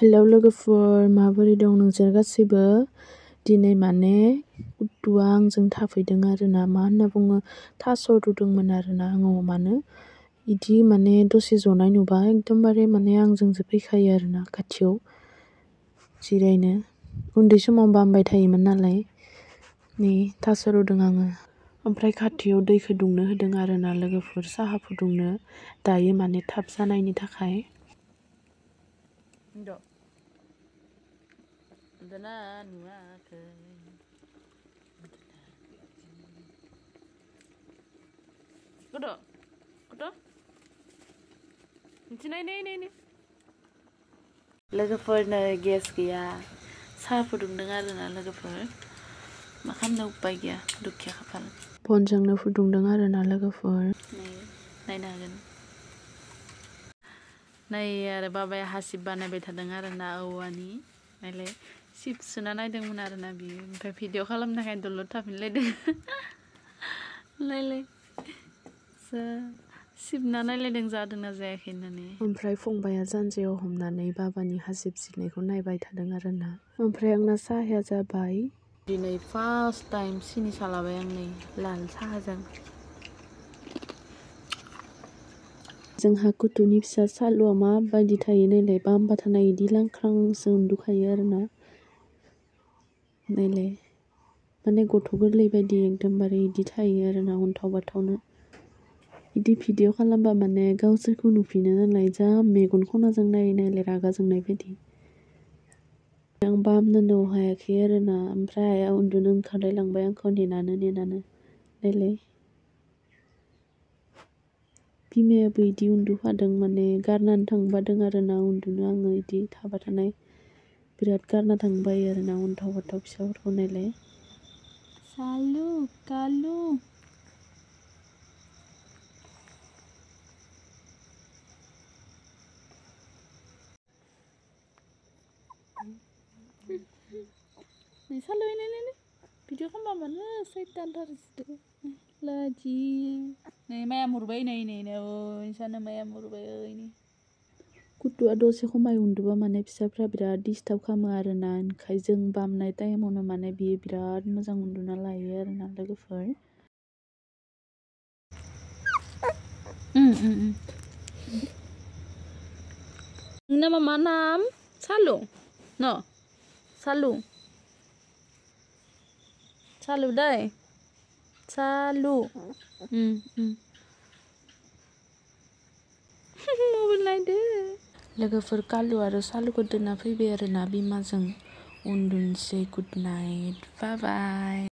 Hello लोगोफोर, माबोरै दं नोंसोर गासैबो? दिनै माने कुट्टुआ आंजों थाफैदों आरोना, मा होनना बुङो, थास' रुदोंमोन आरोना आङो अमानो। इदि माने दसे जनाय नुबा एकदमबारे माने आंजोंसो फैखायो आरोना खाथियाव जिरायनो। उन्दै समाव बामबाय थायोमोन नालाय, नै थास' रुदों आङो। ओमफ्राय खाथियाव दैखौ दुंनो होदों आरोना लोगोफोर, साहा फुदुंनो दायो माने थाब जानायनि थाखाय। उन्दुना नुवाखै लोगोफोरनो गेस गैया, साहा फुदुंदों आरोना लोगोफोर। मा खालामनो उपाय गैया, दुखिया खाफाल। बनजोंनो फुदुंदों आरोना लोगोफोर। नायनो हागोन। नै आरो बाबाया हासिब बानायबाय थादों आरोना औवानि। नायलाय सिब सुना नायदोंमोन आरोना बियो, ओमफ्राय भिडिअ खालामनो थाखाय दलद थाफिनलायदों। नायलाय सिबना नायलायदों जादोंना जायाखै होननानै। ओमफ्राय फंबाया जानजियाव हमनानै बाबानि हासिब सिबनायखौ नायबाय थादों आरोना। ओमफ्राय आंना साहाया जाबाय। दिनै फार्स्ट टाइम सिनि सा लाबाय आं नै लाल साहाजों। जोंहा कुट्टुनि फिसा सालुआ माबायदि थायो नायलाय, बामबा थानाय इदि लांख्रांसो उन्दुखायो आरोना। नायलाय माने गथ' गोरलै बायदि एकदमबारे इदि थायो आरोना अन्थाव बाथावनो। इदि भिडिअ खालामबा माने गावसोरखौ नुफिनो नालाय, जा मेगन खनाजों नायै नायलाय रागा जोंनाय बायदि। आं बामनोनो हायाखै आरोना, ओमफ्राय आइया उन्दुनो ओंखारलाय लांबाय आंखौ नेनानो। नायलाय बिमायाबो इदि उन्दुफादों, माने गारनानै थांफादों आरोना उन्दुनो। आङो इदि थाबाय थानाय बिराद गारना थांबाय आरोना अन्थाव बाथाव फिसाफोरखौ। नायलाय सालु कालु। नै सालु नाय भिडिअ खालामबा मानो सैतानथार लाजि। नै माया मुरबाय, नै इसानो माया मुरबाय। कुट्टुआ दसे खमाय उन्दुबा माने फिसाफ्रा बिराद डिस्टार्ब खालामो आरोना, ओंखायनो जों बामनाय टाइमावनो माने बियो बिराद मोजां उन्दुना लायो आरोना लोगोफोर। नोंना मा नाम? सालु न? सालु सालु दै सालु। मबाइल नायदो। लोगोफोर कालु आरो सालुखौ दोनना फैबाय आरोना बिमाजों उन्दुनोसै। गुड नाइट, बाय बाय।